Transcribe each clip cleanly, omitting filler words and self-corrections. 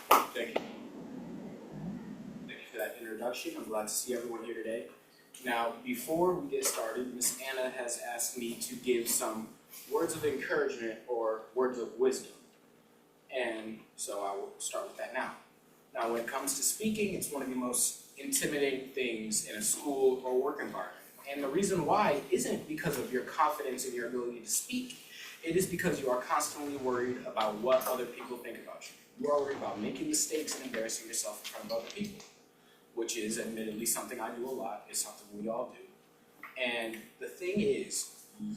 Thank you. Thank you for that introduction. I'm glad to see everyone here today. Now, before we get started, Miss Anna has asked me to give some words of encouragement or words of wisdom. And so I will start with that now. Now, when it comes to speaking, it's one of the most intimidating things in a school or work environment. And the reason why isn't because of your confidence in your ability to speak. It is because you are constantly worried about what other people think about you. You are worried about making mistakes and embarrassing yourself in front of other people, which is admittedly something I do a lot. It's something we all do. And the thing is,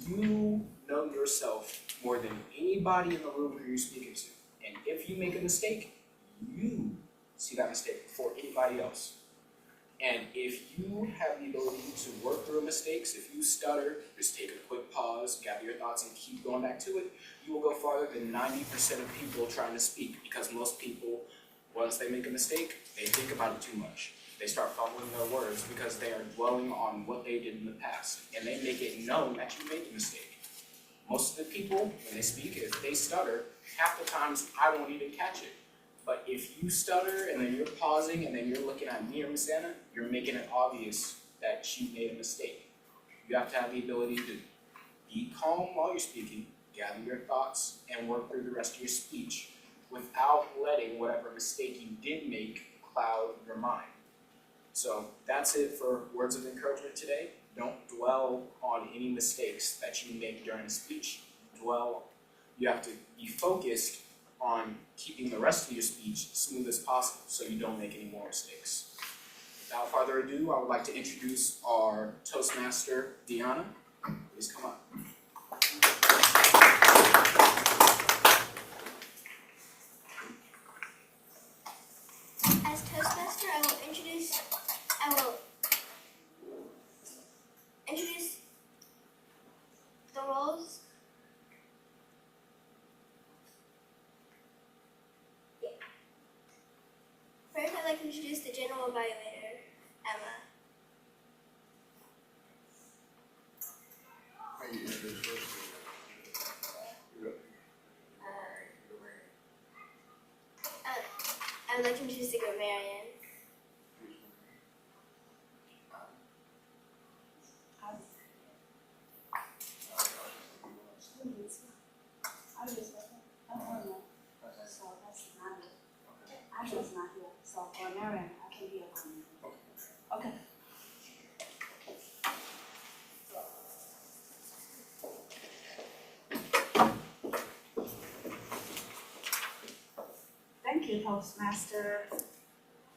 you know yourself more than anybody in the room who you're speaking to. And if you make a mistake, you see that mistake before anybody else. And if you have the ability to work through mistakes, if you stutter, just take a quick pause, gather your thoughts, and keep going back to it, you will go farther than 90% of people trying to speak, because most people, once they make a mistake, they think about it too much. They start fumbling their words because they are dwelling on what they did in the past, and they make it known that you made the mistake. Most of the people, when they speak, if they stutter, half the times I won't even catch it. But if you stutter and then you're pausing and then you're looking at me or Miss Anna, you're making it obvious that you made a mistake. You have to have the ability to be calm while you're speaking, gather your thoughts, and work through the rest of your speech without letting whatever mistake you did make cloud your mind. So that's it for words of encouragement today. Don't dwell on any mistakes that you make during a speech. You have to be focused on keeping the rest of your speech smooth as possible so you don't make any more mistakes. Without further ado, I would like to introduce our Toastmaster, Deanna. Please come up. As Toastmaster, I will introduce the roles. First, I'd like to introduce the general evaluator, Emma. I would like to introduce the grammarian. So grammarian, I can be a grammarian. Okay. Thank you, Toastmaster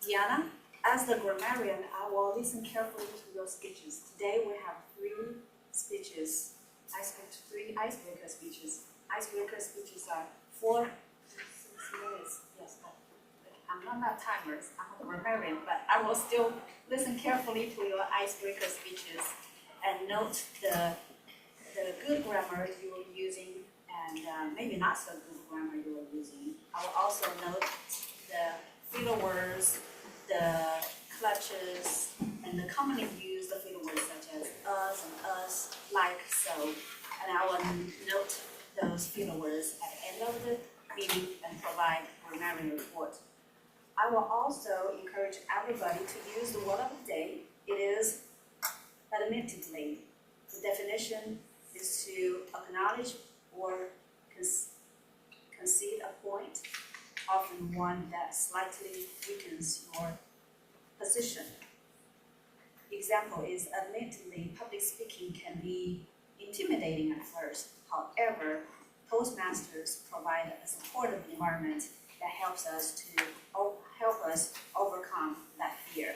Diana. As the grammarian, I will listen carefully to your speeches. Today we have three speeches. I expect three icebreaker speeches. Icebreaker speeches are 4 to 6 minutes. Yes, I'm not timers, I'm a grammarian, but I will still listen carefully to your icebreaker speeches and note the good grammar you are using and maybe not so good grammar you are using. I will also note the filler words, the clutches, and the commonly used filler words such as us and us, like, so. And I will note those filler words at the end of the meeting and provide grammarian report. I will also encourage everybody to use the word of the day. It is admittedly. The definition is to acknowledge or concede a point, often one that slightly weakens your position. Example is, admittedly, public speaking can be intimidating at first. However, Toastmasters provide a supportive environment that helps us overcome that fear.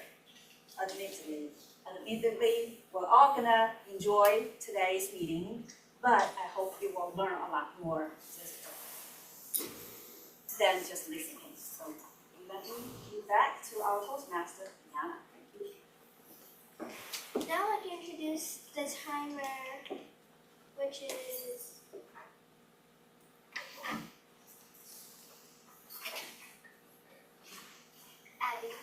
Admittedly, we're all gonna enjoy today's meeting, but I hope you will learn a lot more than just listening. So let me give back to our Toastmaster, Yana. Thank you. Now I'd like to introduce the timer, which is Abby.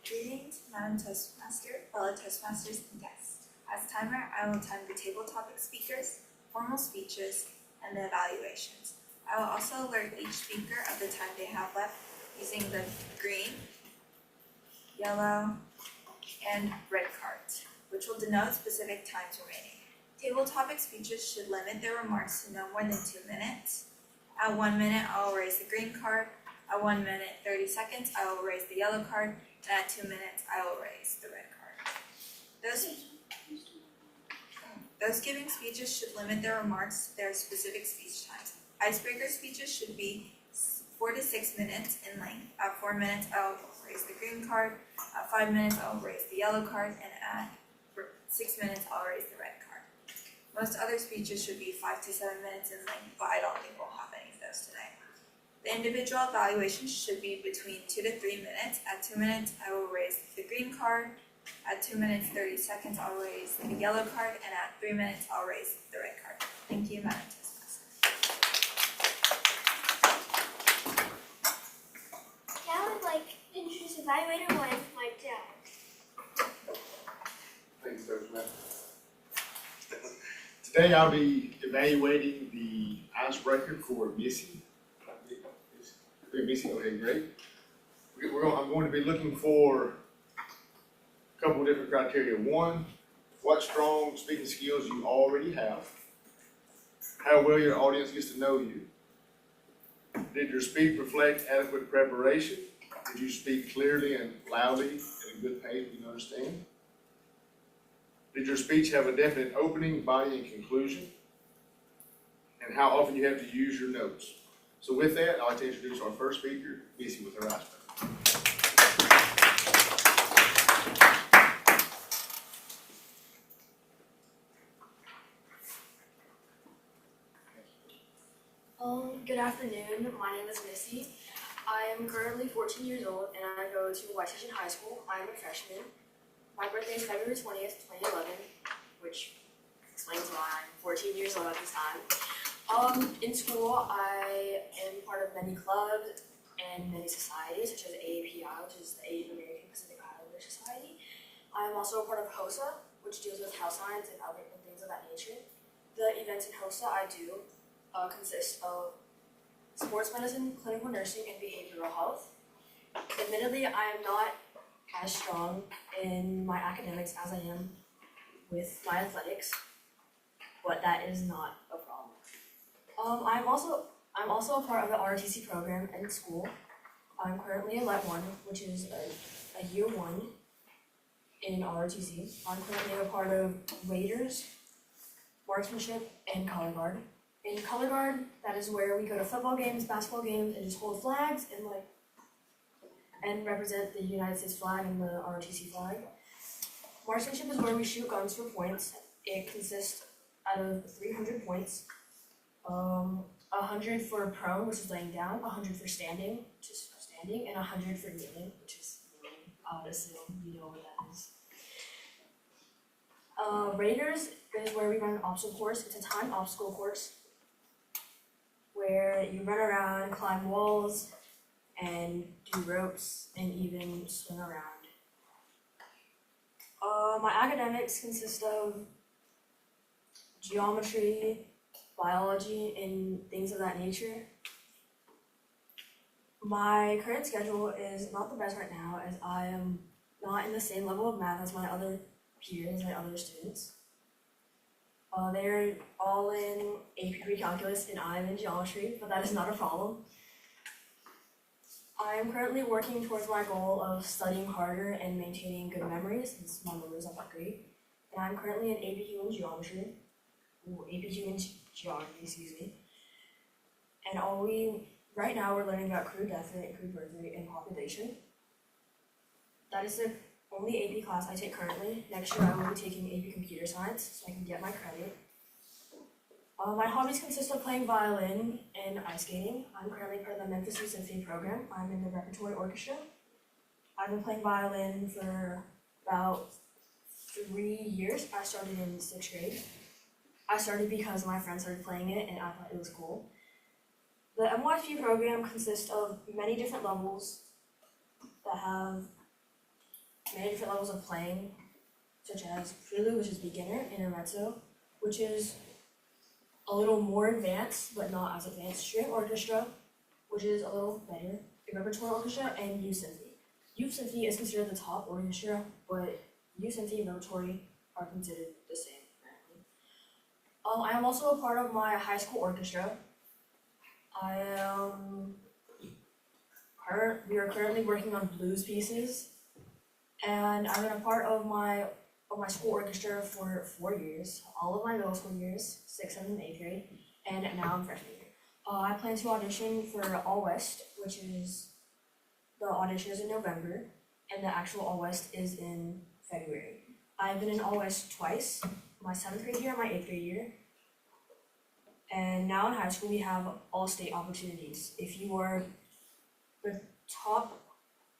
Greetings, Madam Toastmasters and guests. As timer, I will time the table topic speakers. formal speeches, and the evaluations. I will also alert each speaker of the time they have left using the green, yellow, and red cards, which will denote specific times remaining. Table topic speeches should limit their remarks to no more than 2 minutes. At 1 minute, I will raise the green card. At 1 minute, 30 seconds, I will raise the yellow card. And at 2 minutes, I will raise the red card. Those giving speeches should limit their remarks to their specific speech times. Icebreaker speeches should be 4 to 6 minutes in length. At 4 minutes, I will raise the green card. At 5 minutes, I will raise the yellow card. And at 6 minutes, I'll raise the red card. Most other speeches should be 5 to 7 minutes in length, but I don't think we'll have any of those today. The individual evaluations should be between 2 to 3 minutes. At 2 minutes, I will raise the green card. At 2 minutes, 30 seconds, I'll raise the yellow card. And at 3 minutes, I'll raise the red card. Thank you, Madam Toastmaster. Now I would like to introduce evaluator 1, Mike Dow. Thanks, Toastmaster. Today I'll be evaluating the icebreaker for Missy. Missy, okay, great. I'm going to be looking for a couple of different criteria. One, what strong speaking skills you already have. How well your audience gets to know you. Did your speech reflect adequate preparation? Did you speak clearly and loudly at a good pace we can understand? Did your speech have a definite opening, body, and conclusion? And how often you have to use your notes? So with that, I'd like to introduce our first speaker, Missy, with her icebreaker. Good afternoon. My name is Missy. I am currently 14 years old and I go to Washington High School. I am a freshman. My birthday is February 20th, 2011, which explains why I'm 14 years old at this time. In school, I am part of many clubs and many societies, such as AAPI, which is the Asian American Pacific Islander Society. I am also a part of HOSA, which deals with health science and other things of that nature. The events in HOSA I do consist of sports medicine, clinical nursing, and behavioral health. Admittedly, I am not as strong in my academics as I am with my athletics, but that is not a problem. I'm also a part of the ROTC program in school. I'm currently in Let 1, which is a year 1 in ROTC. I'm currently a part of Raiders, marksmanship, and color guard. In color guard, that is where we go to football games, basketball games, and just hold flags and represent the United States flag and the ROTC flag. Marksmanship is where we shoot guns for points. It consists out of 300 points, 100 for prone, which is laying down, 100 for standing, which is standing, and 100 for kneeling, which is kneeling. I would assume you know what that is. Raiders is where we run an obstacle course. It's a timed obstacle course where you run around, climb walls, and do ropes, and even swim around. My academics consist of geometry, biology, and things of that nature. My current schedule is not the best right now, as I am not in the same level of math as my other peers, my other students. They're all in AP Pre-Calculus and I'm in geometry, but that is not a problem. I am currently working towards my goal of studying harder and maintaining good memories, since my memories are not great. And I'm currently in APQ in geometry, And right now we're learning about crude death rate, crude birth rate, and population. That is the only AP class I take currently. Next year I will be taking AP Computer Science, so I can get my credit. My hobbies consist of playing violin and ice skating. I'm currently part of the Memphis Symphony program. I'm in the repertory orchestra. I've been playing violin for about 3 years. I started in 6th grade. I started because my friends started playing it and I thought it was cool. The MYFU program consists of many different levels that have many different levels of playing, such as Prelude, which is beginner, Intermezzo, which is a little more advanced, but not as advanced, string orchestra, which is a little better, a repertoire orchestra, and youth symphony. Youth symphony is considered the top orchestra, but youth symphony and repertoire are considered the same, apparently. I am also a part of my high school orchestra. We are currently working on blues pieces, and I've been a part of my school orchestra for 4 years, all of my middle school years, 6th, 7th, and 8th grade, and now I'm freshman year. I plan to audition for All West, which is, the audition is in November, and the actual All West is in February. I've been in All West twice, my 7th grade year and my 8th grade year. And now in high school, we have all-state opportunities. If you are the top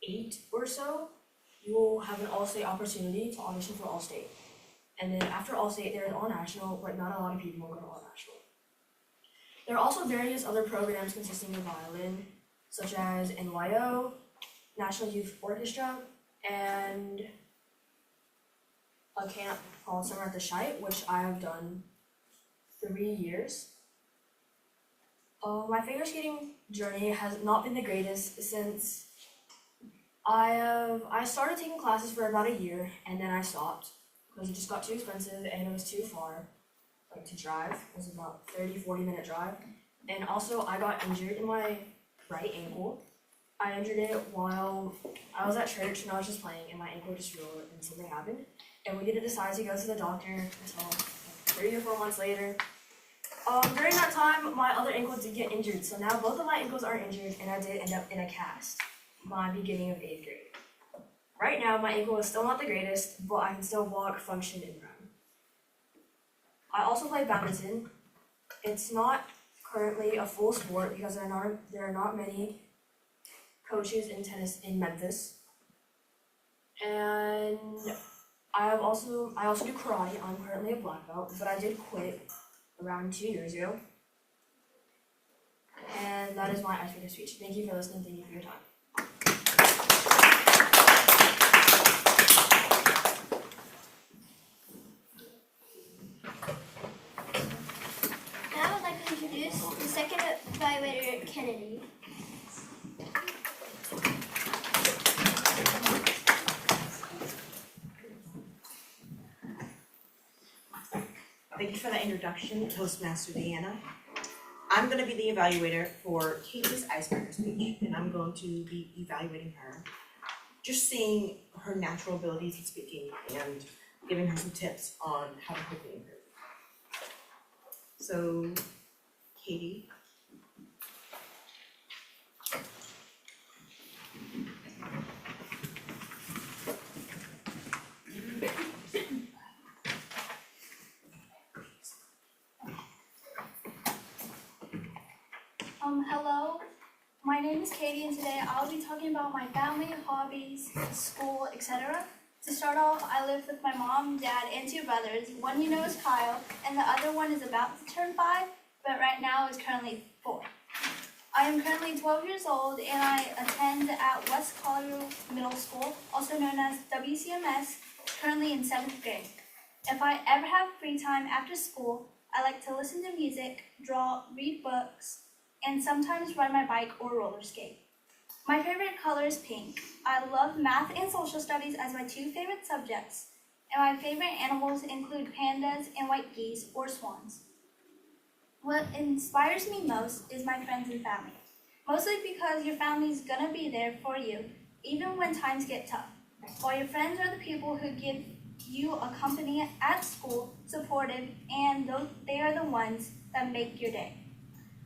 8 or so, you will have an all-state opportunity to audition for all-state. And then after all-state, there's all-national, but not a lot of people will go to all-national. There are also various other programs consisting of violin, such as NYO, National Youth Orchestra, and a camp called Summer at the Shite, which I have done 3 years. My figure skating journey has not been the greatest since I started taking classes for about a year and then I stopped because it just got too expensive and it was too far, like to drive. It was about 30-40 minute drive. And also I got injured in my right ankle. I injured it while I was at church and I was just playing and my ankle just rolled and something happened. And we didn't decide to go to the doctor until like 3 or 4 months later. During that time, my other ankle did get injured, so now both of my ankles are injured and I did end up in a cast by beginning of 8th grade. Right now, my ankle is still not the greatest, but I can still walk, function, and run. I also play badminton. It's not currently a full sport because there are not many coaches in tennis in Memphis. And I also do karate. I'm currently a black belt, but I did quit around 2 years ago. And that is my icebreaker speech. Thank you for listening. Thank you for your time. Now I would like to introduce the second evaluator, Kennedy. Thank you for that introduction, Toastmaster Deanna. I'm going to be the evaluator for Katie's icebreaker speech, and I'm going to be evaluating her, just seeing her natural abilities in speaking and giving her some tips on how to quickly improve. So, Katie. Hello, my name is Katie and today I'll be talking about my family, hobbies, school, etc. To start off, I live with my mom, dad, and 2 brothers. One you know is Kyle, and the other one is about to turn 5, but right now is currently 4. I am currently 12 years old and I attend at West Colorado Middle School, also known as WCMS, currently in 7th grade. If I ever have free time after school, I like to listen to music, draw, read books, and sometimes ride my bike or roller skate. My favorite color is pink. I love math and social studies as my 2 favorite subjects, and my favorite animals include pandas and white geese or swans. What inspires me most is my friends and family, mostly because your family's gonna be there for you, even when times get tough, while your friends are the people who give you a company at school, supportive, and they are the ones that make your day.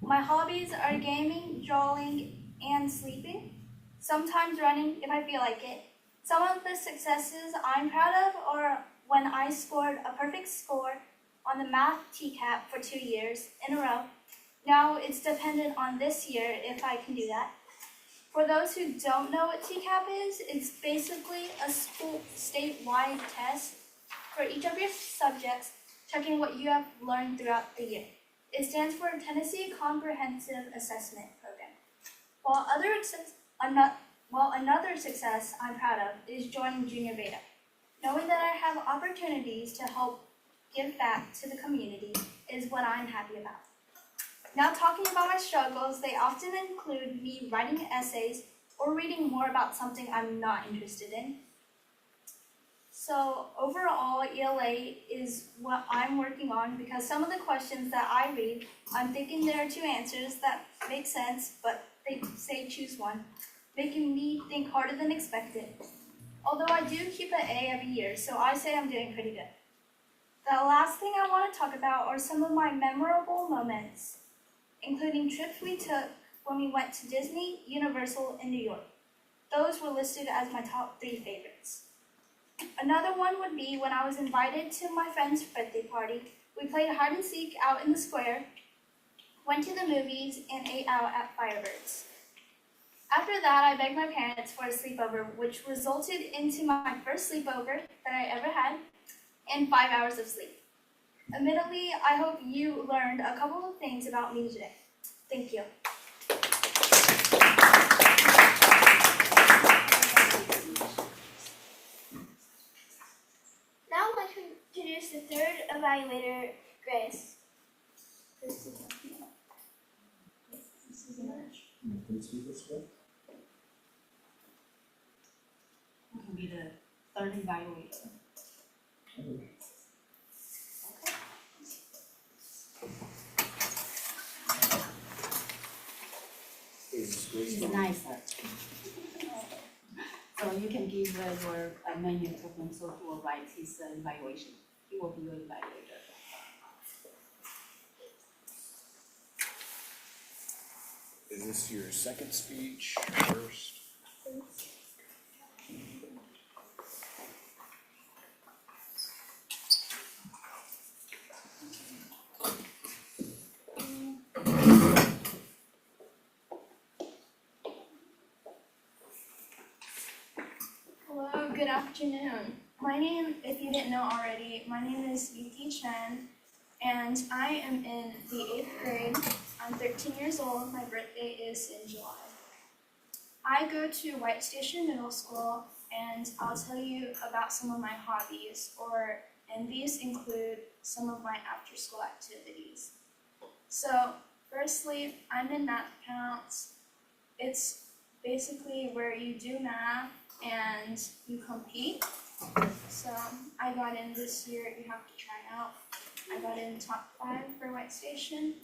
My hobbies are gaming, drawing, and sleeping, sometimes running if I feel like it. Some of the successes I'm proud of are when I scored a perfect score on the math TCAP for 2 years in a row. Now it's dependent on this year if I can do that. For those who don't know what TCAP is, it's basically a school statewide test for each of your subjects, checking what you have learned throughout the year. It stands for Tennessee Comprehensive Assessment Program. Another success I'm proud of is joining Junior Beta. Knowing that I have opportunities to help give back to the community is what I'm happy about. Now talking about my struggles, they often include me writing essays or reading more about something I'm not interested in. So overall, ELA is what I'm working on because some of the questions that I read, I'm thinking there are two answers that make sense, but they say choose one, making me think harder than expected. Although I do keep an A every year, so I say I'm doing pretty good. The last thing I want to talk about are some of my memorable moments, including trips we took when we went to Disney, Universal, and New York. Those were listed as my top 3 favorites. Another one would be when I was invited to my friend's birthday party. We played hide and seek out in the square, went to the movies, and ate out at Firebirds. After that, I begged my parents for a sleepover, which resulted into my first sleepover that I ever had, and 5 hours of sleep. Admittedly, I hope you learned a couple of things about me today. Thank you. Now I'd like to introduce the third evaluator, Grace. Who can be the third evaluator? She's nicer. So you can give your menu to him so he will write his evaluation. He will be your evaluator. Is this your second speech, first? Hello, good afternoon. My name, if you didn't know already, my name is Yuki Chen, and I am in the 8th grade. I'm 13 years old. My birthday is in July. I go to White Station Middle School, and I'll tell you about some of my hobbies, and these include some of my after-school activities. So, firstly, I'm in math counts. It's basically where you do math and you compete. So I got in this year, you have to try out. I got in top 5 for White Station.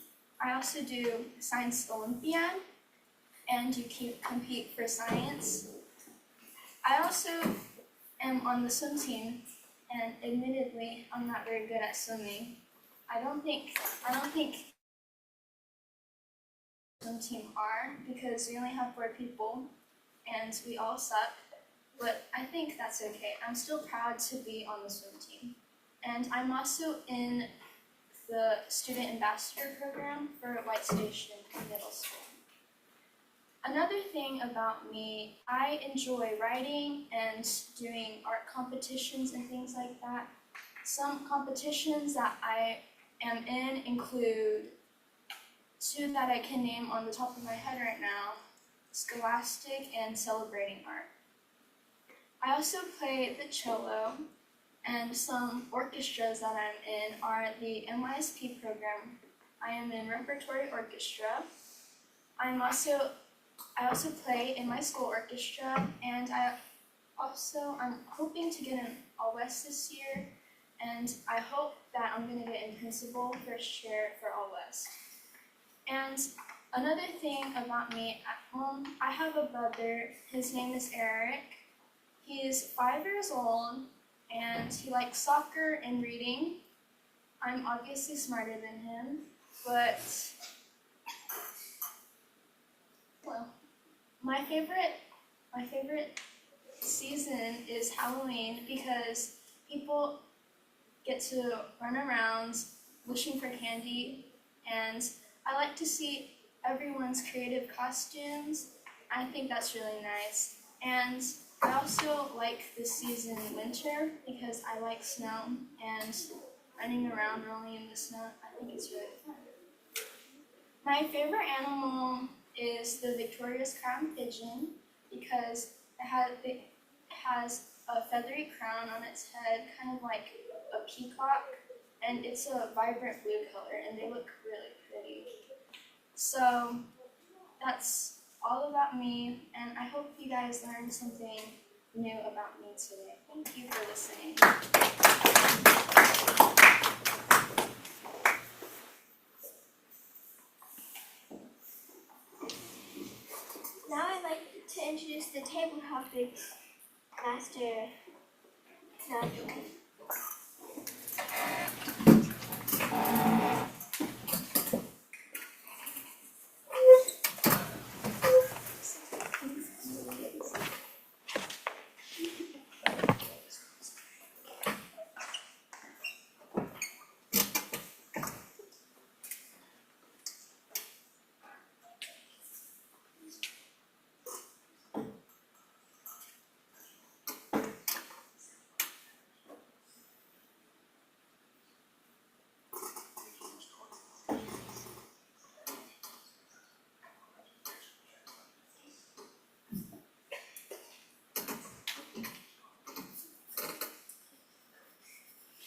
I also do Science Olympiad, and you compete for science. I also am on the swim team, and admittedly, I'm not very good at swimming. I don't think swim team are, because we only have 4 people, and we all suck. But I think that's okay. I'm still proud to be on the swim team. And I'm also in the Student Ambassador Program for White Station Middle School. Another thing about me, I enjoy writing and doing art competitions and things like that. Some competitions that I am in include 2 that I can name on the top of my head right now: Scholastic and Celebrating Art. I also play the cello, and some orchestras that I'm in are the MISP program. I am in repertory orchestra. I also play in my school orchestra, and I'm hoping to get an All West this year, and I hope that I'm going to get in principal first chair for All West. And another thing about me at home, I have a brother. His name is Eric. He is 5 years old, and he likes soccer and reading. I'm obviously smarter than him, but well, my favorite season is Halloween because people get to run around wishing for candy, and I like to see everyone's creative costumes. I think that's really nice. And I also like the season winter because I like snow, and running around rolling in the snow, I think it's really fun. My favorite animal is the Victoria's crown pigeon because it has a feathery crown on its head, kind of like a peacock, and it's a vibrant blue color, and they look really pretty. So that's all about me, and I hope you guys learned something new about me today. Thank you for listening. Now I'd like to introduce the table topics Master Nigel.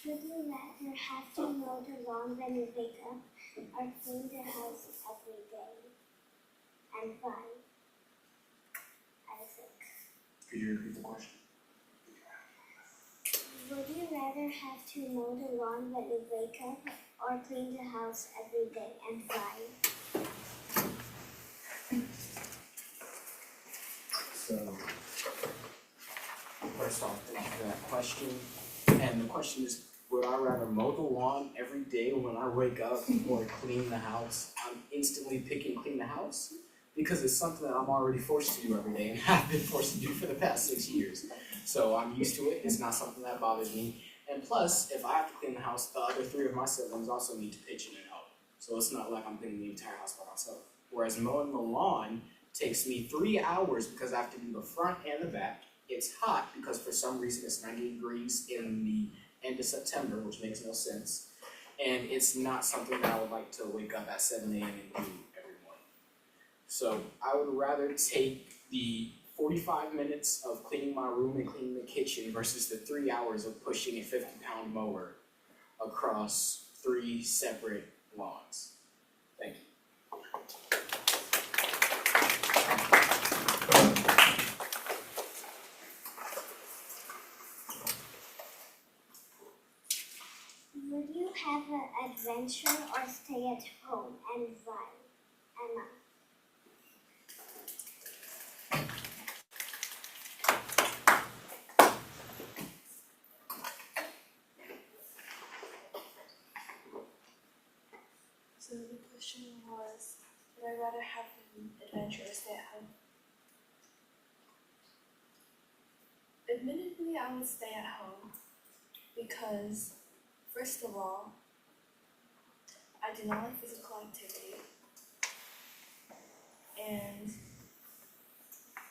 Would you rather have to mow the lawn when you wake up or clean the house every day? And why? Isaac. Could you repeat the question? Would you rather have to mow the lawn when you wake up or clean the house every day? And why? So, first off, thank you for that question. And the question is, would I rather mow the lawn every day when I wake up or clean the house? I'm instantly picking clean the house because it's something that I'm already forced to do every day and have been forced to do for the past 6 years. So I'm used to it. It's not something that bothers me. And plus, if I have to clean the house, the other 3 of my siblings also need to pitch in and help. So it's not like I'm cleaning the entire house by myself. Whereas mowing the lawn takes me 3 hours because I have to do the front and the back. It's hot because for some reason it's 90 degrees in the end of September, which makes no sense. And it's not something that I would like to wake up at 7 a.m. and do every morning. So I would rather take the 45 minutes of cleaning my room and cleaning the kitchen versus the 3 hours of pushing a 50-pound mower across 3 separate lawns. Thank you. Would you have an adventure or stay at home? And why? Emma. So the question was, would I rather have an adventure or stay at home? Admittedly, I would stay at home because, first of all, I do not like physical activity. And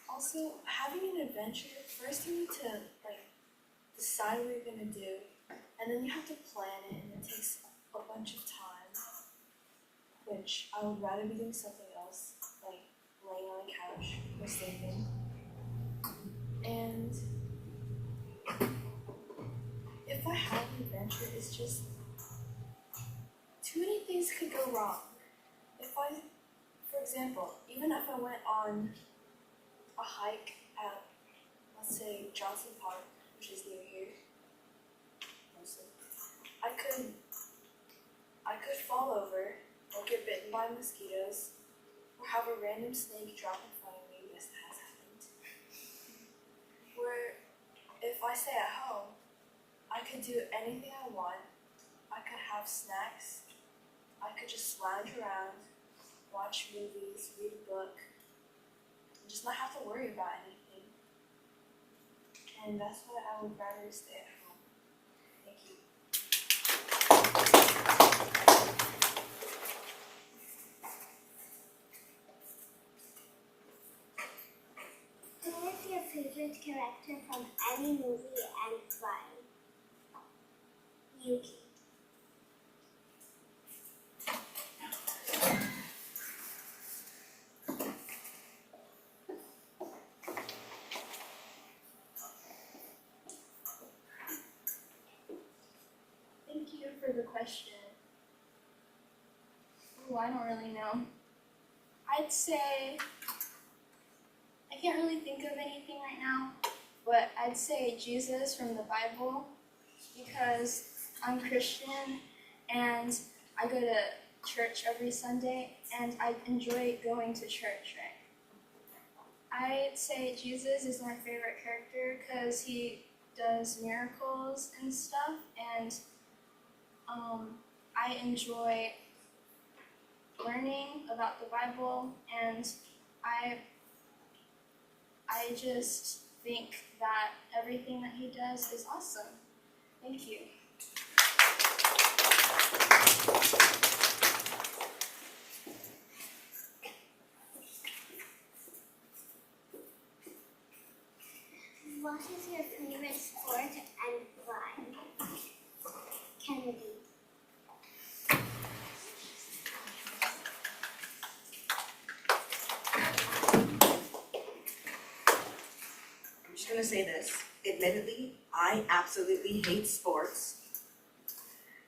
also, having an adventure, first you need to decide what you're gonna do, and then you have to plan it, and it takes a bunch of time, which I would rather be doing something else, like laying on a couch or sleeping. And if I had an adventure, it's just too many things could go wrong. For example, even if I went on a hike at, let's say, Johnson Park, which is near here, mostly, I could fall over or get bitten by mosquitoes or have a random snake drop in front of me. Yes, that has happened. Where if I stay at home, I could do anything I want. I could have snacks. I could just lounge around, watch movies, read a book, and just not have to worry about anything. And that's why I would rather stay at home. Thank you. Who is your favorite character from any movie and why? Yuki. Thank you for the question. Ooh, I don't really know. I'd say, I can't really think of anything right now, but I'd say Jesus from the Bible because I'm Christian and I go to church every Sunday and I enjoy going to church, right? I'd say Jesus is my favorite character because he does miracles and stuff, and I enjoy learning about the Bible, and I just think that everything that he does is awesome. Thank you. What is your favorite sport and why? Kennedy. I'm just gonna say this. Admittedly, I absolutely hate sports.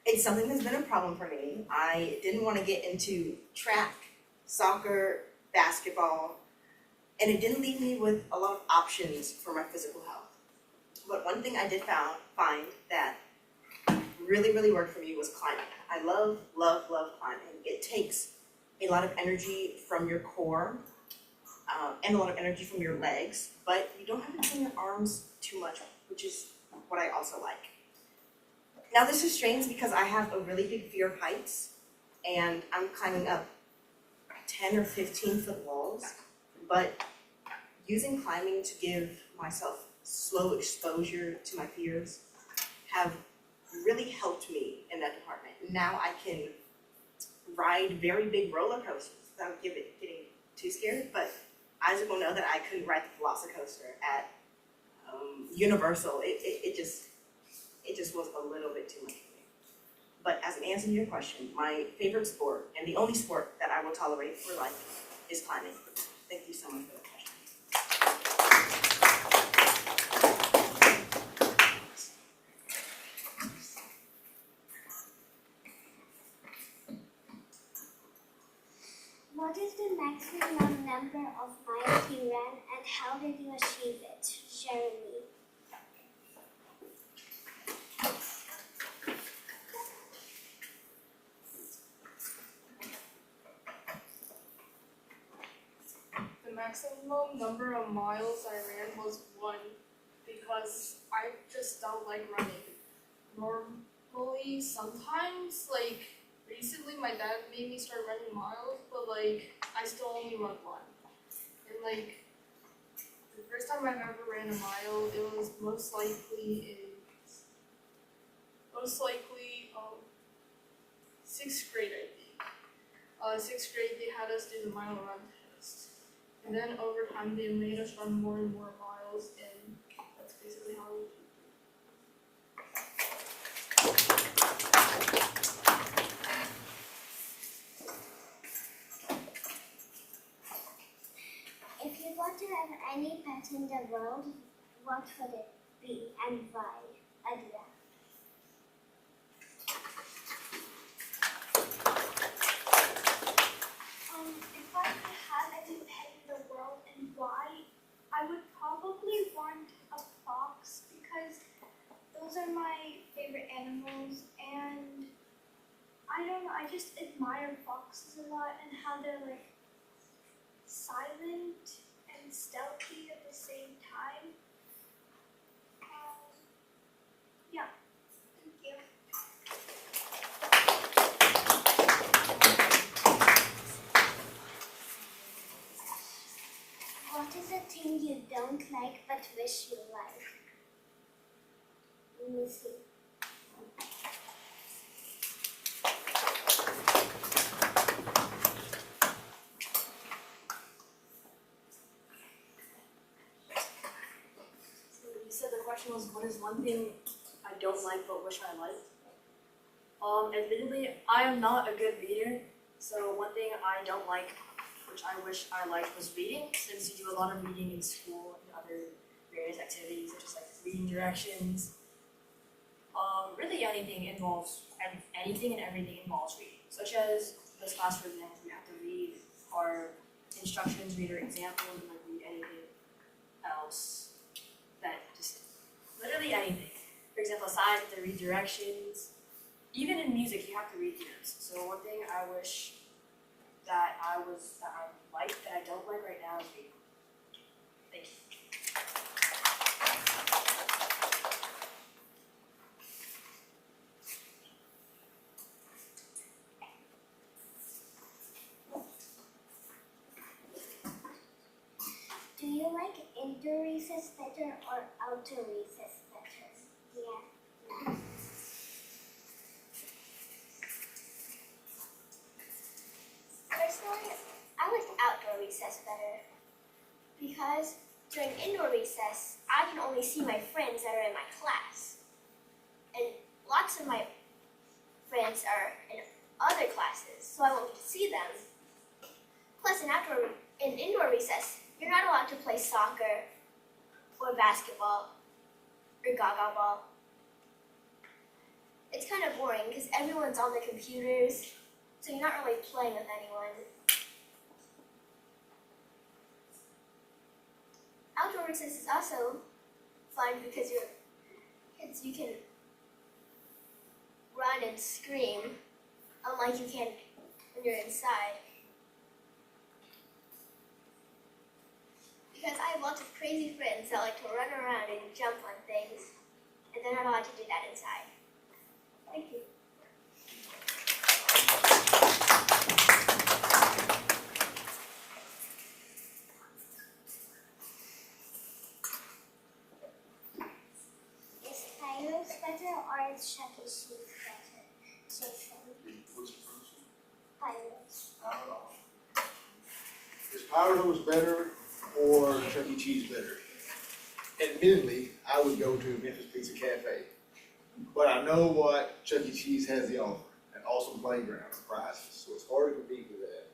It's something that's been a problem for me. I didn't want to get into track, soccer, basketball, and it didn't leave me with a lot of options for my physical health. But one thing I did find that really worked for me was climbing. I love climbing. It takes a lot of energy from your core and a lot of energy from your legs, but you don't have to train your arms too much, which is what I also like. Now this is strange because I have a really big fear of heights, and I'm climbing up 10 or 15 foot walls, but using climbing to give myself slow exposure to my fears have really helped me in that department. Now I can ride very big roller coasters without getting too scared, but Isaac will know that I couldn't ride the Velocicoaster at Universal. It just was a little bit too much for me. But as an answer to your question, my favorite sport, and the only sport that I will tolerate for life, is climbing. Thank you so much for that question. What is the maximum number of miles you ran and how did you achieve it? Jeremy. The maximum number of miles I ran was 1 because I just don't like running. Normally, sometimes, like, recently my dad made me start running miles, but like, I still only run 1. And like, the first time I've ever ran a mile, it was most likely 6th grade, I think. 6th grade, they had us do the mile run test. And then over time, they made us run more and more miles, and that's basically how we do it. If you want to have any pet in the world, what would it be and why? Adria. If I could have any pet in the world and why, I would probably want a fox because those are my favorite animals, and I don't know, I just admire foxes a lot and how they're like silent and stealthy at the same time. Yeah, thank you. What is a thing you don't like but wish you like? Let me see. So you said the question was, what is one thing I don't like but wish I liked? Admittedly, I am not a good reader, so one thing I don't like, which I wish I liked, was reading, since you do a lot of reading in school and other various activities, such as like reading directions. Really anything involves, anything and everything involves reading, such as this class, for example, we have to read our instructions, read our examples, and like read anything else that just, literally anything. For example, signs, to read directions. Even in music, you have to read notes. So one thing I wish that I like, that I don't like right now is reading. Thank you. Do you like indoor recess better or outdoor recess better? Yeah. Personally, I like outdoor recess better because during indoor recess, I can only see my friends that are in my class. And lots of my friends are in other classes, so I won't get to see them. Plus, in indoor recess, you're not allowed to play soccer or basketball or gaga ball. It's kind of boring because everyone's on the computers, so you're not really playing with anyone. Outdoor recess is also fun because you can run and scream, unlike you can when you're inside. Because I have lots of crazy friends that like to run around and jump on things, and they're not allowed to do that inside. Thank you. Is Pyros better or is Chuck E. Cheese better? Jason. What's the first Pyros. one? Is Power Hose better or Chuck E. Cheese better? Admittedly, I would go to Memphis Pizza Cafe, but I know what Chuck E. Cheese has to offer, an awesome playground and prizes, so it's hard to compete with that.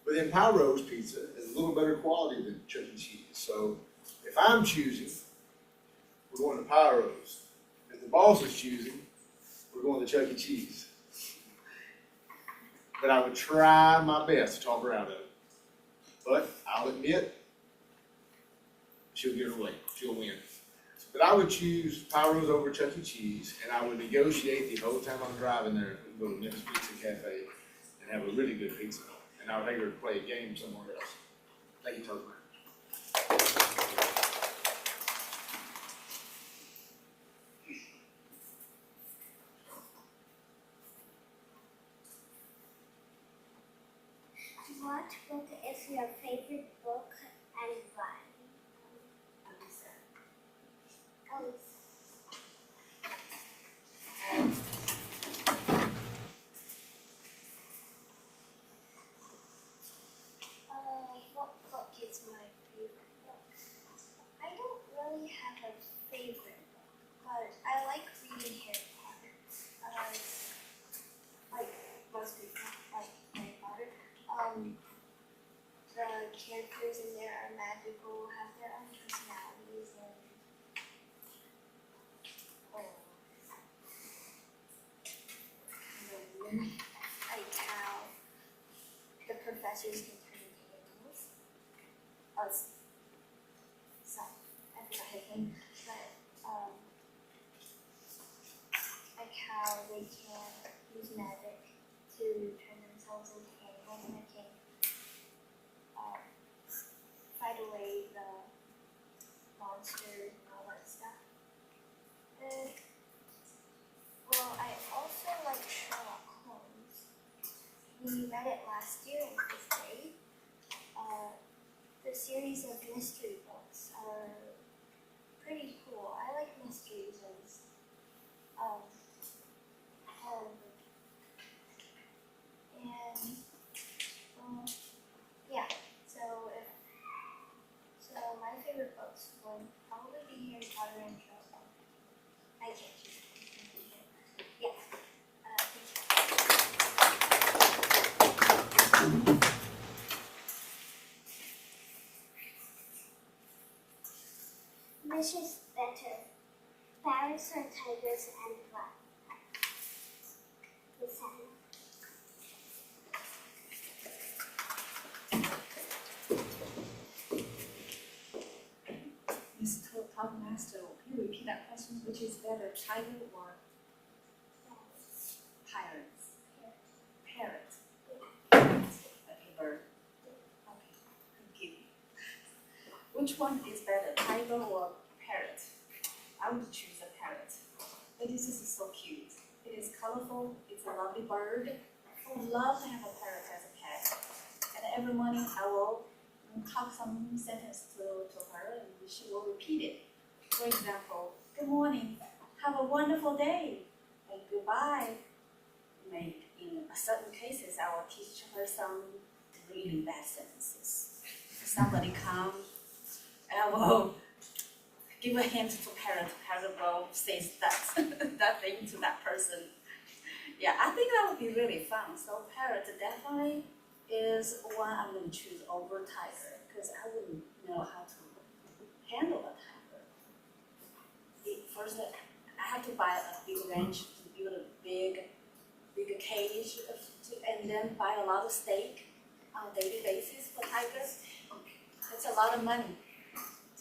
But then Pyro's Pizza is a little better quality than Chuck E. Cheese, so if I'm choosing, we're going to Pyro's. If the boss is choosing, we're going to Chuck E. Cheese. But I would try my best to talk her out of it. But I'll admit, she'll get her way, she'll win. But I would choose Pyro's over Chuck E. Cheese, and I would negotiate the whole time I'm driving there, and go to Memphis Pizza Cafe and have a really good pizza. And I would take her to play a game somewhere else. Thank you, Toastmaster. What book is your favorite book and why? Elisa. What book is my favorite book? I don't really have a favorite book, but I like reading Harry Potter. Like most people, like Harry Potter. The characters in there are magical, have their own personalities, and like how the professors can turn into animals. So I forgot his name, but like how they can use magic to turn themselves into animals, and they can fight away the monsters and all that stuff. And well, I also like Sherlock Holmes. We read it last year in 5th grade. The series of mystery books are pretty cool. I like mysteries and yeah. So my favorite books would probably be Harry Potter and Sherlock Holmes. I can't choose. Yeah. Which is better, Paris lions or tigers and why? Miss Anna. Miss Master, can you repeat that question? Which is better, tiger or pirates? Parrot. Okay, bird. Okay, thank you. Which one is better, tiger or parrot? I would choose a parrot. It is just so cute. It is colorful. It's a lovely bird. I would love to have a parrot as a pet. And every morning I will talk some sentence to her and she will repeat it. For example, good morning, have a wonderful day, and goodbye. Maybe in certain cases, I will teach her some really bad sentences. If somebody comes, I will give a hint to parent will say that thing to that person. Yeah, I think that would be really fun. So parrot definitely is one I'm going to choose over tiger because I wouldn't know how to handle a tiger. First, I have to buy a big ranch to build a big cage, and then buy a lot of steak on a daily basis for tigers. It's a lot of money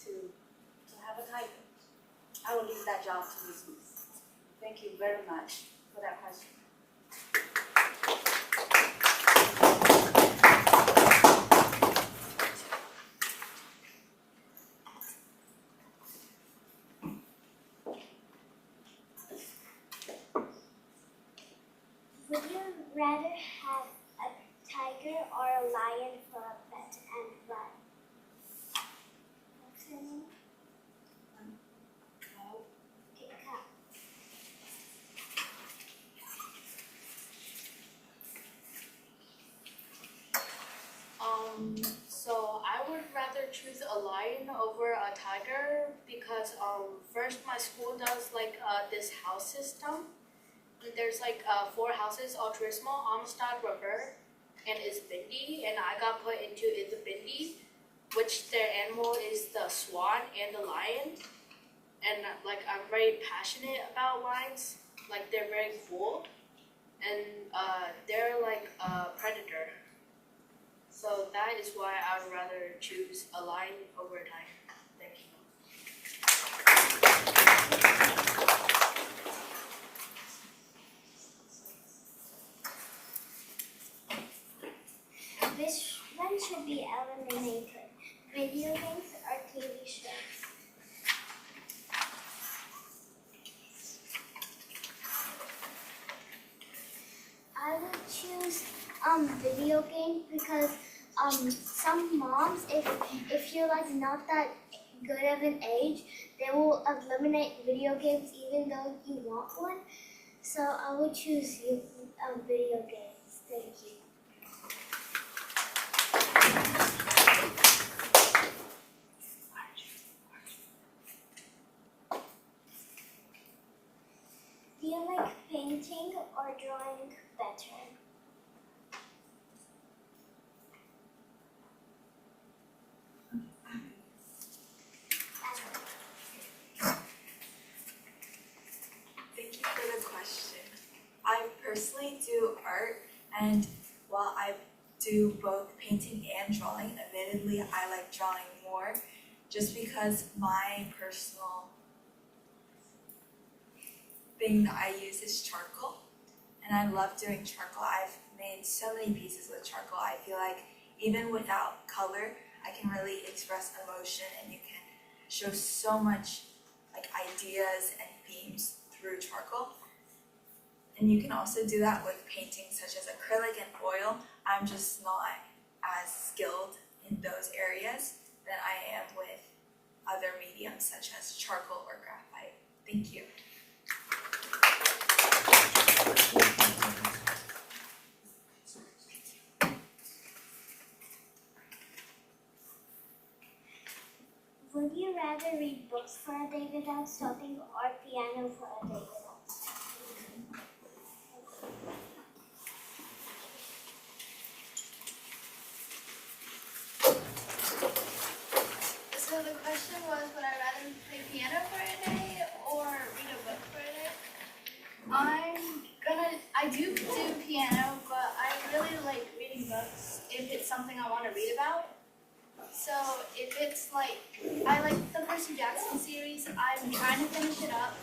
to have a tiger. I will leave that job to Ms. Miss. Thank you very much for that question. Would you rather have a tiger or a lion for a pet and why? What's her name? Okay, Kat. So I would rather choose a lion over a tiger because first my school does like this house system. There's like 4 houses, Altruismo, Amistad, Rubber, and Isbindi, and I got put into Isbindi, which their animal is the swan and the lion. And like I'm very passionate about lions, like they're very cool, and they're like a predator. So that is why I would rather choose a lion over a tiger. Thank you. Which one should be eliminated? Video games or TV shows? I would choose video games because some moms, if you're like not that good of an age, they will eliminate video games even though you want one. So I would choose video games. Thank you. Do you like painting or drawing better? Thank you for the question. I personally do art, and while I do both painting and drawing, admittedly I like drawing more just because my personal thing that I use is charcoal, and I love doing charcoal. I've made so many pieces with charcoal. I feel like even without color, I can really express emotion, and you can show so much like ideas and themes through charcoal. And you can also do that with paintings such as acrylic and oil. I'm just not as skilled in those areas than I am with other mediums such as charcoal or graphite. Thank you. Would you rather read books for a day without stopping or piano for a day without stopping? So the question was, would I rather play piano for a day or read a book something I want to read about. So if it's like, I like the Percy Jackson series, I'm trying to finish it up.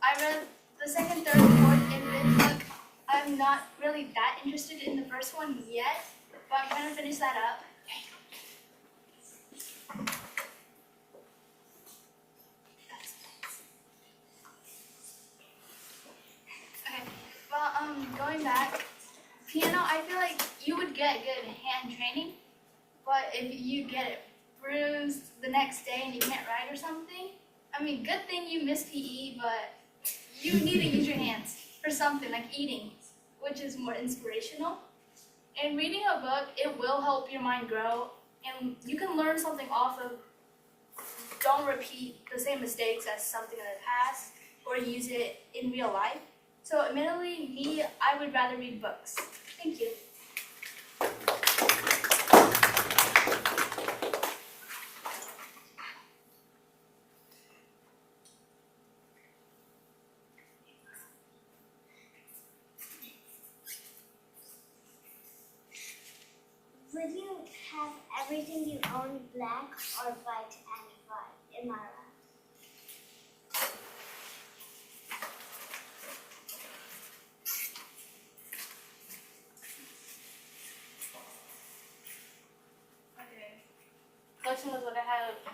I read the second, third, fourth, and fifth book. I'm not really that interested in the first one yet, but I'm trying to finish that up. Okay, well, going back, piano, I feel like you would get good hand training, but if you get it bruised the next day and you can't write or something, I mean, good thing you missed PE, but you need to use your hands for something like eating, which is more inspirational. And reading a book, it will help your mind grow, and you can learn something off of, don't repeat the same mistakes as something in the past, or use it in real life. So admittedly, me, I would rather read books. Thank you. Would you have everything you own black or white and white? Am I right? Okay. Question was, would I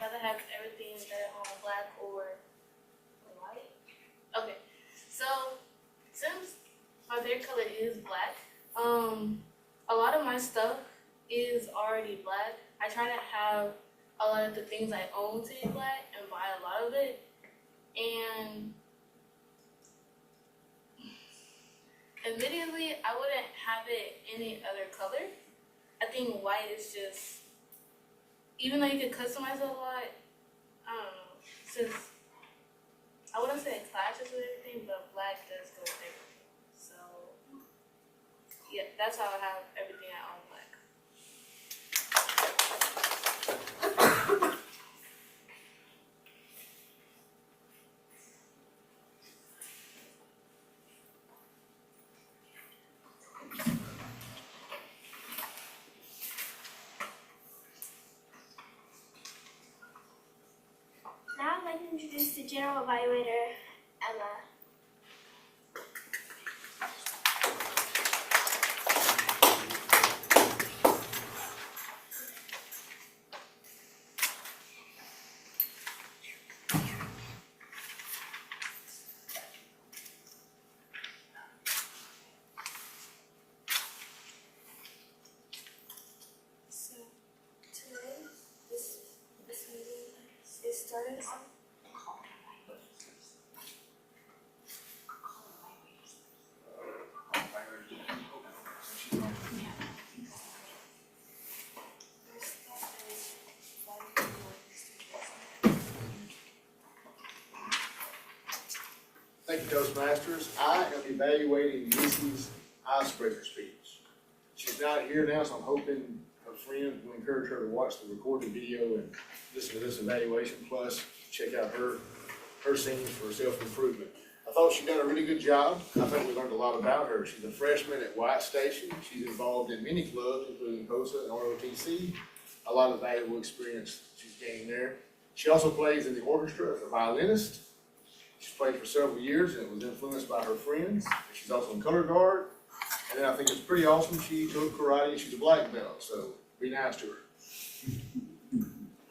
rather have everything that I own black or white? Okay. So since my favorite color is black, a lot of my stuff is already black. I try to have a lot of the things I own to be black and buy a lot of it. And admittedly, I wouldn't have it any other color. I think white is just, even though you could customize it a lot, I don't know, since I wouldn't say it clashes with everything, but black does go with everything. So yeah, that's how I have everything I own black. Now I'd like to introduce the general evaluator, Emma. So today, this meeting is started on Thank you, Toastmasters. I am evaluating Missy's icebreaker speech. She's not here now, so I'm hoping her friends will encourage her to watch the recorded video and listen to this evaluation, plus check out her scenes for self-improvement. I thought she done a really good job. I think we learned a lot about her. She's a freshman at White Station. She's involved in many clubs, including HOSA and ROTC. A lot of valuable experience she's gained there. She also plays in the orchestra as a violinist. She's played for several years and was influenced by her friends. She's also in color guard. And then I think it's pretty awesome she took karate and she's a black belt, so be nice to her.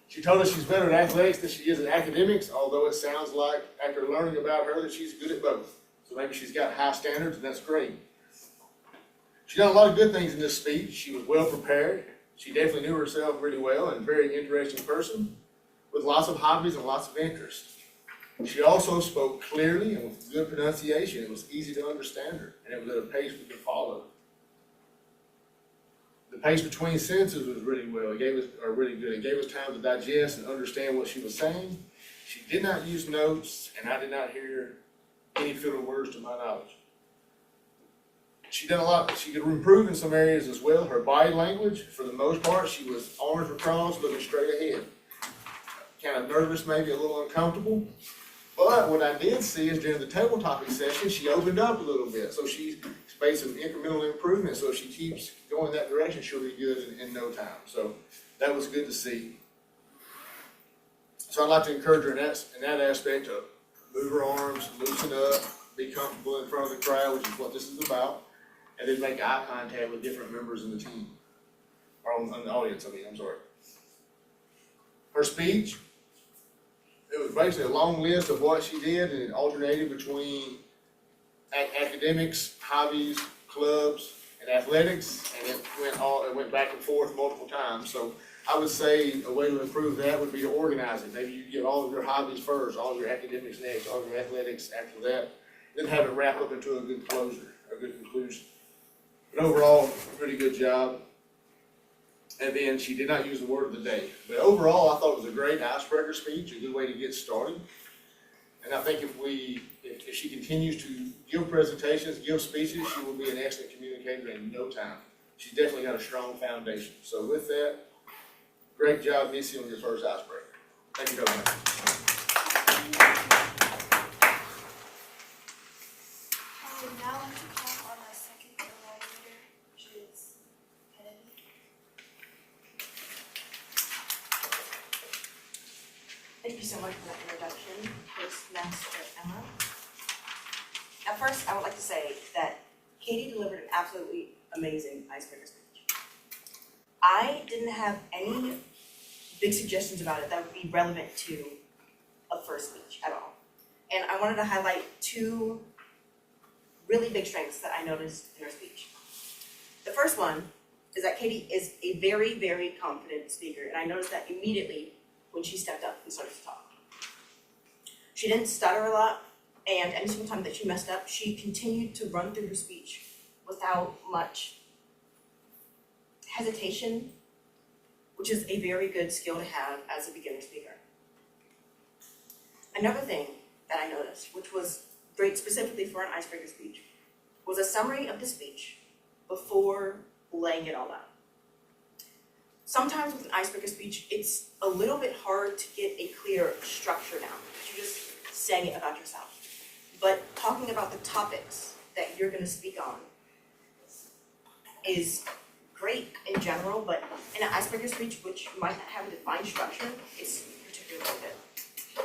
She told us she's better at athletics than she is at academics, although it sounds like after learning about her that she's good at both. So maybe she's got high standards and that's great. She done a lot of good things in this speech. She was well prepared. She definitely knew herself really well and a very interesting person with lots of hobbies and lots of interests. She also spoke clearly and with good pronunciation. It was easy to understand her, and it was at a pace we could follow. The pace between sentences was really well. It gave us, or really good. It gave us time to digest and understand what she was saying. She did not use notes, and I did not hear any filler words to my knowledge. She done a lot. She could improve in some areas as well. Her body language, for the most part, she was arms were crossed, looking straight ahead. Kind of nervous, maybe a little uncomfortable. But what I did see is during the table topic session, she opened up a little bit. So she's made some incremental improvements, so if she keeps going that direction, she'll be good in no time. So that was good to see. So I'd like to encourage her in that aspect to move her arms, loosen up, be comfortable in front of the crowd, which is what this is about, and then make eye contact with different members in the team, or in the audience, I'm sorry. Her speech, it was basically a long list of what she did, and it alternated between academics, hobbies, clubs, and athletics, and it went back and forth multiple times. So I would say a way to improve that would be to organize it. Maybe you get all of your hobbies first, all of your academics next, all of your athletics after that, then have it wrap up into a good closure, a good conclusion. But overall, pretty good job. And then she did not use the word of the day. But overall, I thought it was a great icebreaker speech, a good way to get started. And I think if she continues to give presentations, give speeches, she will be an excellent communicator in no time. She's definitely got a strong foundation. So with that, great job, Missy, on your first icebreaker. Thank you very much. I would now like to call on my second evaluator, which is Kennedy. Thank you so much for that introduction, Postmaster Emma. At first, I would like to say that Katie delivered an absolutely amazing icebreaker speech. I didn't have any big suggestions about it that would be relevant to a first speech at all. And I wanted to highlight two really big strengths that I noticed in her speech. The first one is that Katie is a very, very confident speaker, and I noticed that immediately when she stepped up and started to talk. She didn't stutter a lot, and any single time that she messed up, she continued to run through her speech without much hesitation, which is a very good skill to have as a beginner speaker. Another thing that I noticed, which was great specifically for an icebreaker speech, was a summary of the speech before laying it all out. Sometimes with an icebreaker speech, it's a little bit hard to get a clear structure down, because you're just saying it about yourself. But talking about the topics that you're going to speak on is great in general, but in an icebreaker speech, which might not have a defined structure, it's particularly good.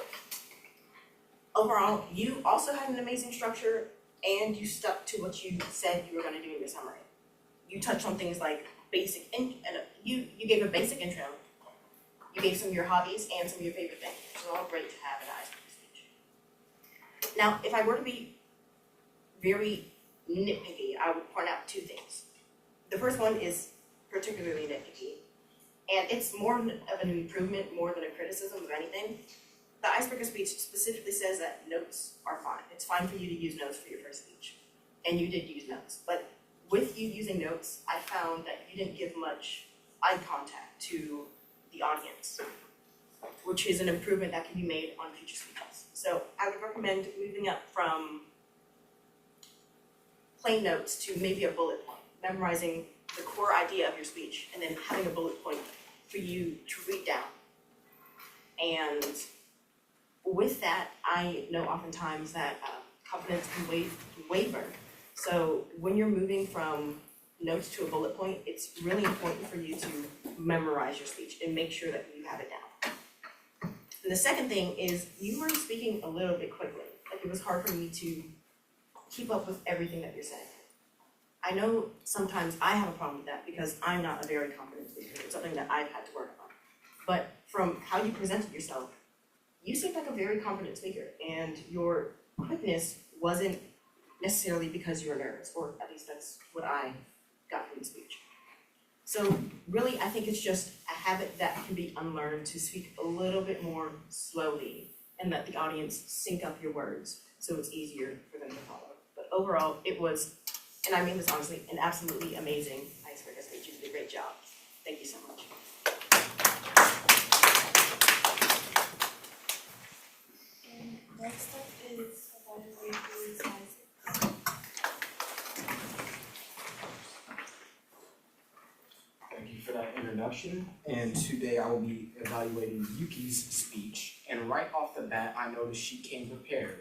Overall, you also had an amazing structure, and you stuck to what you said you were going to do in your summary. You touched on things like you gave a basic intro. You gave some of your hobbies and some of your favorite things, which is all great to have in an icebreaker speech. Now, if I were to be very nitpicky, I would point out two things. The first one is particularly nitpicky, and it's more of an improvement more than a criticism of anything. The icebreaker speech specifically says that notes are fine. It's fine for you to use notes for your first speech, and you did use notes. But with you using notes, I found that you didn't give much eye contact to the audience, which is an improvement that can be made on future speeches. So I would recommend moving up from plain notes to maybe a bullet point, memorizing the core idea of your speech, and then having a bullet point for you to read down. And with that, I know oftentimes that confidence can waver. So when you're moving from notes to a bullet point, it's really important for you to memorize your speech and make sure that you have it down. And the second thing is you were speaking a little bit quickly. Like, it was hard for me to keep up with everything that you're saying. I know sometimes I have a problem with that because I'm not a very confident speaker. It's something that I've had to work on. But from how you presented yourself, you seemed like a very confident speaker, and your quickness wasn't necessarily because you were nervous, or at least that's what I got from the speech. So really, I think it's just a habit that can be unlearned to speak a little bit more slowly and let the audience sync up your words so it's easier for them to follow. But overall, it was, and I mean this honestly, an absolutely amazing icebreaker speech. You did a great job. Thank you so much. And next up is evaluator Isaac. Thank you for that introduction. And today I will be evaluating Yuki's speech. And right off the bat, I noticed she came prepared.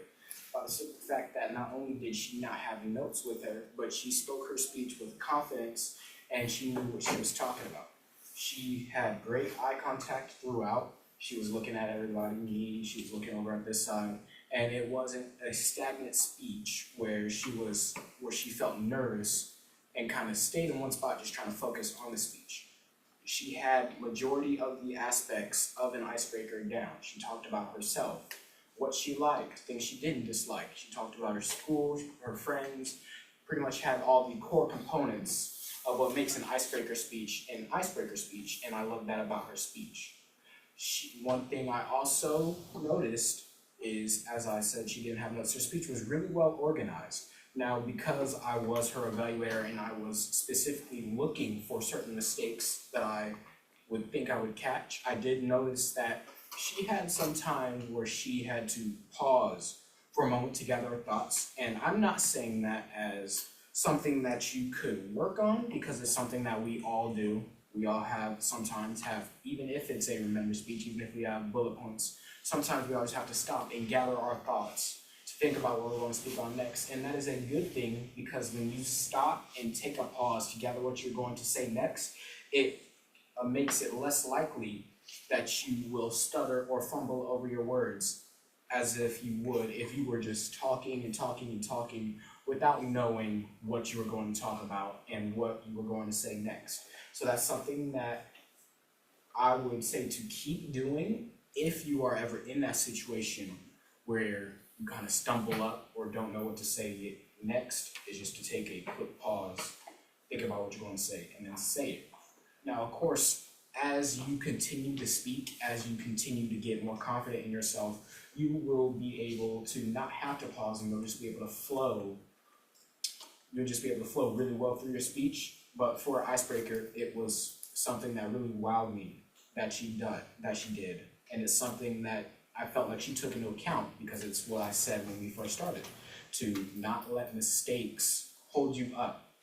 by the simple fact that not only did she not have notes with her, but she spoke her speech with confidence and she knew what she was talking about. She had great eye contact throughout. She was looking at everybody, me, she was looking over at this side, and it wasn't a stagnant speech where she felt nervous and kind of stayed in one spot just trying to focus on the speech. She had majority of the aspects of an icebreaker down. She talked about herself, what she liked, things she didn't dislike. She talked about her school, her friends, pretty much had all the core components of what makes an icebreaker speech, and I love that about her speech. One thing I also noticed is, as I said, she didn't have notes. Her speech was really well organized. Now, because I was her evaluator and I was specifically looking for certain mistakes that I would think I would catch, I did notice that she had some times where she had to pause for a moment to gather her thoughts. And I'm not saying that as something that you could work on, because it's something that we all do. We all sometimes have, even if it's a remember speech, even if we have bullet points, sometimes we always have to stop and gather our thoughts to think about what we're going to speak on next. And that is a good thing, because when you stop and take a pause to gather what you're going to say next, it makes it less likely that you will stutter or fumble over your words as if you would if you were just talking and talking and talking without knowing what you were going to talk about and what you were going to say next. So that's something that I would say to keep doing if you are ever in that situation where you kind of stumble up or don't know what to say next, is just to take a quick pause, think about what you're going to say, and then say it. Now, of course, as you continue to speak, as you continue to get more confident in yourself, you will be able to not have to pause, and you'll just be able to flow. You'll just be able to flow really well through your speech. But for an icebreaker, it was something that really wowed me that she did. And it's something that I felt like she took into account, because it's what I said when we first started, to not let mistakes hold you up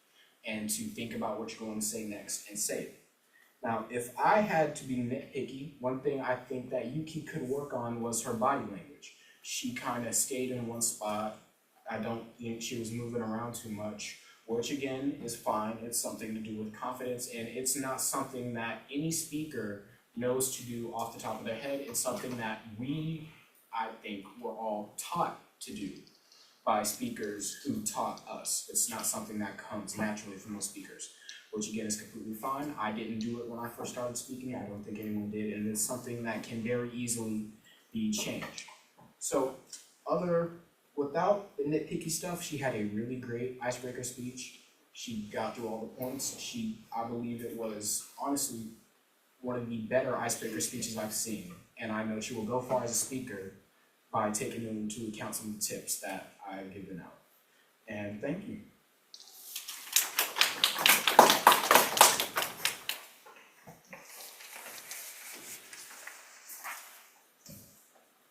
and to think about what you're going to say next and say it. Now, if I had to be nitpicky, one thing I think that Yuki could work on was her body language. She kind of stayed in one spot. I don't think she was moving around too much, which again is fine. It's something to do with confidence, and it's not something that any speaker knows to do off the top of their head. It's something that I think, were all taught to do by speakers who taught us. It's not something that comes naturally from most speakers, which again is completely fine. I didn't do it when I first started speaking. I don't think anyone did, and it's something that can very easily be changed. So without the nitpicky stuff, she had a really great icebreaker speech. She got through all the points. I believe it was honestly one of the better icebreaker speeches I've seen, and I know she will go far as a speaker by taking into account some of the tips that I've given out. And thank you.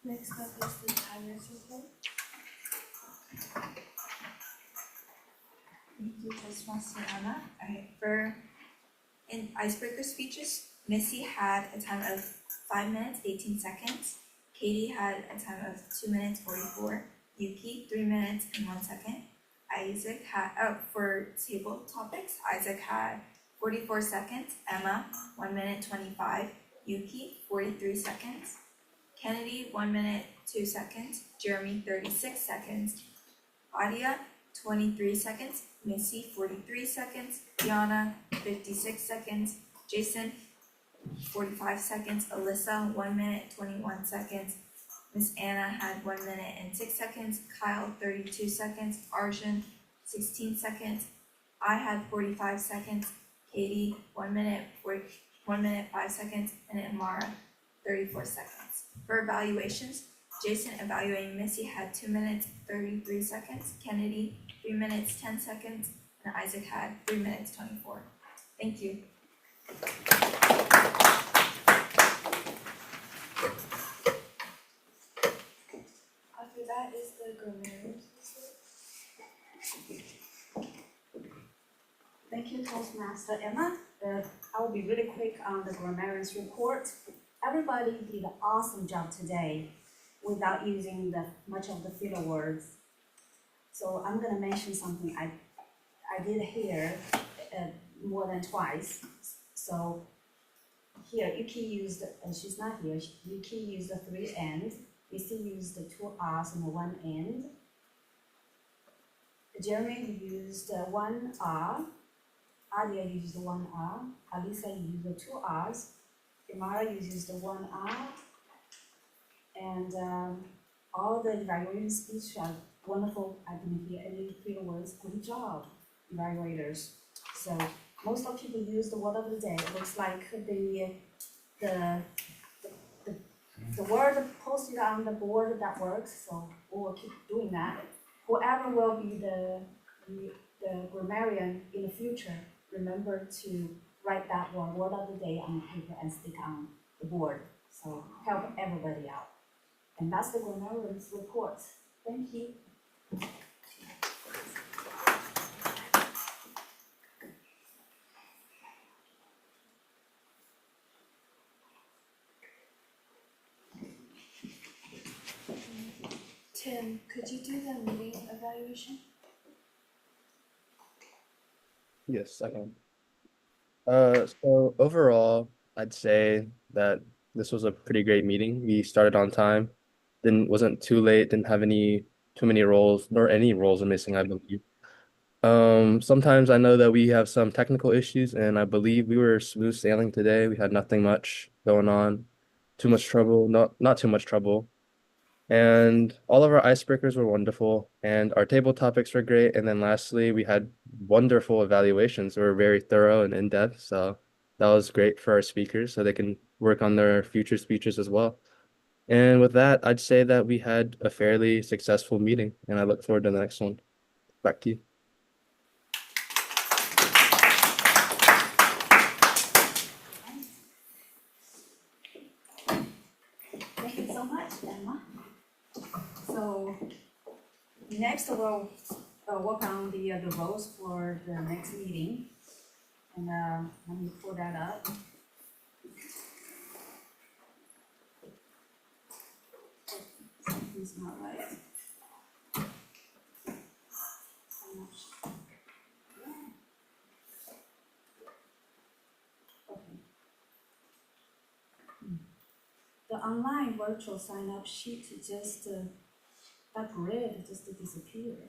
Next up is the timer report. Thank you, Toastmaster Anna. For in icebreaker speeches, Missy had a time of 5 minutes, 18 seconds. Katie had a time of 2 minutes, 44. Yuki, 3 minutes and 1 second. Isaac had, for table topics, Isaac had 44 seconds. Emma, 1 minute, 25. Yuki, 43 seconds. Kennedy, 1 minute, 2 seconds. Jeremy, 36 seconds. Adia, 23 seconds. Missy, 43 seconds. Diana, 56 seconds. Jason, 45 seconds. Alyssa, 1 minute, 21 seconds. Miss Anna had 1 minute and 6 seconds. Kyle, 32 seconds. Arjun, 16 seconds. I had 45 seconds. Katie, 1 minute, 5 seconds. And Amara, 34 seconds. For evaluations, Jason evaluating Missy had 2 minutes, 33 seconds. Kennedy, 3 minutes, 10 seconds. And Isaac had 3 minutes, 24. Thank you. After that is the grammarians report. Thank you, Toastmaster Emma. I will be really quick on the grammarians report. Everybody did an awesome job today. without using much of the filler words. So I'm gonna mention something I did hear more than twice. So here, Yuki used, and she's not here, Yuki used the 3 N's. Missy used the 2 R's and 1 N. Jeremy used 1 R. Adia used 1 R. Alisa used the 2 R's. Imara uses the 1 R. And all the evaluating speech are wonderful. I didn't hear any filler words. Good job, evaluators. So most of people use the word of the day. It looks like the word posted on the board that works, so we'll keep doing that. Whoever will be the grammarian in the future, remember to write that word of the day on paper and stick on the board. So help everybody out. And that's the grammarian's report. Thank you. Tim, could you do the meeting evaluation? Yes, I can. So overall, I'd say that this was a pretty great meeting. We started on time, wasn't too late, didn't have too many roles, nor any roles are missing, I believe. Sometimes I know that we have some technical issues, and I believe we were smooth sailing today. We had nothing much going on, too much trouble, not too much trouble. And all of our icebreakers were wonderful, and our table topics were great. And then lastly, we had wonderful evaluations. They were very thorough and in-depth, so that was great for our speakers so they can work on their future speeches as well. And with that, I'd say that we had a fairly successful meeting, and I look forward to the next one. Back to you. Thank you so much, Emma. So next we'll work on the roles for the next meeting. And let me pull that up. Something's not right. I'm not sure. Okay. The online virtual sign-up sheet just that grid just disappeared.